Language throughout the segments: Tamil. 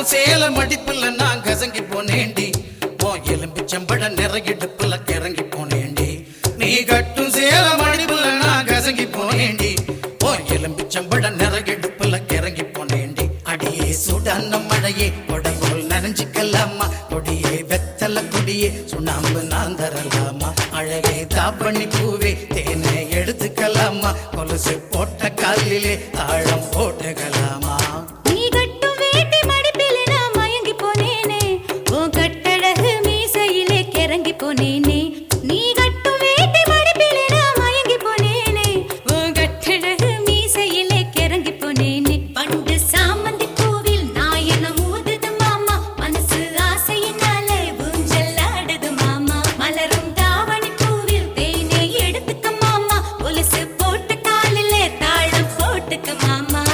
சேல மடிப்புல நான் கசங்கி போனேண்டி ஓ எலும்பிச்சம்பட நிறையிடுப்புல கிறங்கி போனேண்டி நீ கட்டும் சேல மடிப்புல நான் கசங்கி போனேண்டி ஓ எலும்பிச்சம்பட நிறையிடுப்புல கிறங்கி போனேண்டி அடியே சுடான மழையே கொடைபோல் நனைஞ்சுக்கலாமா கொடியே வெத்தல கொடியே சுண்ணாம்பு நான் தரலாமா அழகே தாப்பண்ணி பூவே தேனை எடுத்துக்கலாமா கொலுசு போட்ட காலிலே தாழம் போட்டுக்கலாமா போனேனே நீ கட்டும் வேட்டி மடிப்பிலே நான் மயங்கி போனேனே உன் கட்டழகு மீசையிலே கிறங்கி போனேனே பண்டு சாமந்தி பூவில் நான் என்ன ஊதுது மாமா மனசு ஆசையினாலே ஊஞ்சல் ஆடுது மாமா மலரும் தாவணி பூவில் தேனை எடுத்துக்க மாமா கொலுசு போட்ட காலிலே தாளம் போட்டுக்க மாமா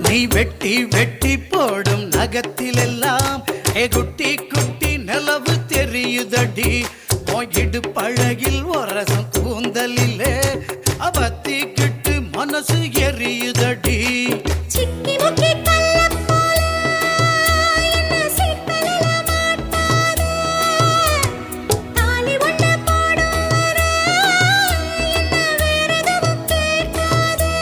நீ வெட்டி வெட்டி போடும் நகத்திலெல்லாம் குட்டி குட்டி நிலவு தெரியுதடி போயிடு பழகில் ஒரசம் கூந்தலிலே அவத்தி கிட்டு மனசு எரியுதடி சிக்கி முக்கி கள்ள போல என்ன சிக்கலில மாட்டாதே தாலி ஒண்ணு போடும் வரை என்ன வேறெதுவும் கேட்காதே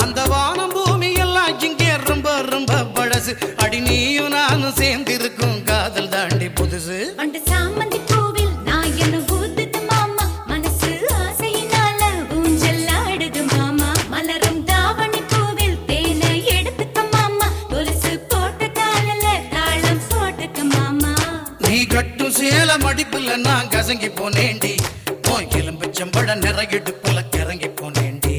அந்த வானம் பூமி எல்லாம் இங்கே ரொம்ப ரொம்ப பழசு அடி நீயும் நானும் சேர்ந்திருக்கும் காதல் தாண்டி புதுசு பண்டு சாமந்தி பூவில் நான் என்ன ஊதுது மாமா மனசு ஆசையினால ஊஞ்சல் ஆடுது மாமா மலரும் தாவணி பூவில் தேனை எடுத்துக்க மாமா கொலுசு போட்ட காலில தாளம் போட்டுக்க மாமா நீ கட்டும் சேல மடிப்புல நான் கசங்கி போனேண்டி ஓ எலும்பிச்சம்பட நிறையிடுப்புல கிறங்கி போனேண்டி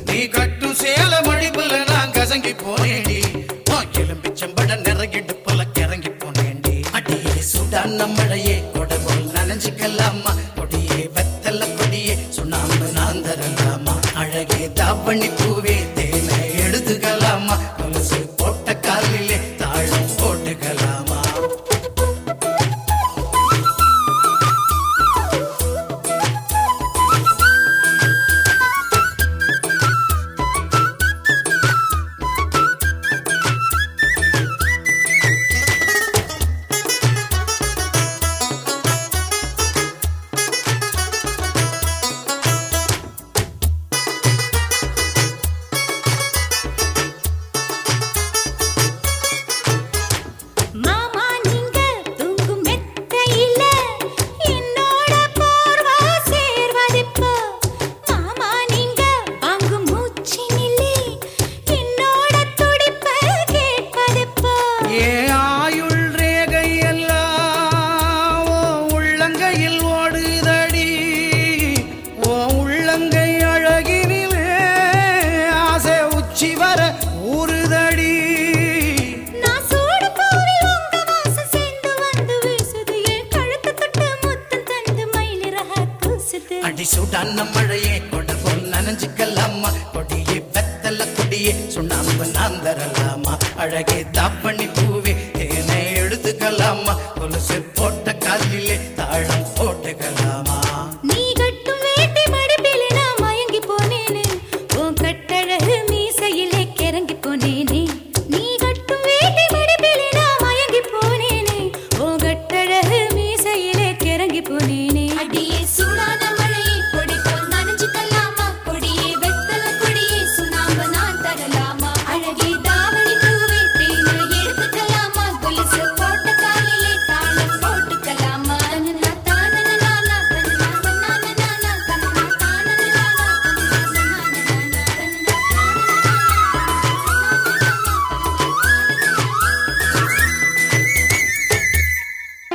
நீ கட்டும் சேல மடிப்புல நான் கசங்கி போனேண்டி ஓ எலும்பிச்சம்பட நிறையிடுப்புல கிறங்கி போனேண்டி அடியே சுடான மழையே கொடைபோல் நனைஞ்சுக்கலாமா கொடியே வெத்தல கொடியே சுண்ணாம்பு நான் தரலாமா அழகே தாவணி பூவே தேனை எடுத்துக்கலாமா கொலுசு போட்ட காலிலே தாழம் போட்டுக்கலாமா மாமா நீங்க தூங்கும் மெத்தையில என்னோட போர்வா சேர்வதிப்போ மாமா நீங்க வாங்கும் மூச்சினிலே என்னோட துடிப்ப கேட்பதிப்போ ஏ ஆயுள் ரேகை எல்லாம் ஓ உள்ளங்கையில் ஓடுதடி ஓ உள்ளங்கை அழகினிலே ஆசை உச்சி வர ஊறுதடி நான் சூடு பூவில் உங்க வாசம் சேர்ந்து வந்து வீசுது என் கழுத்து தொட்டு முத்தம் தந்து மயிலிறக கூசுது அடி சுடான மழையே கொடைபோல் நனைஞ்சுக்கலாமா கொடியே வெத்தல கொடியே சுண்ணாம்பு நான் தரலாமா அழகே தாப்பண்ணி பூவே தேனை எடுத்துக்கலாமா கொலுசு போட்ட காலிலே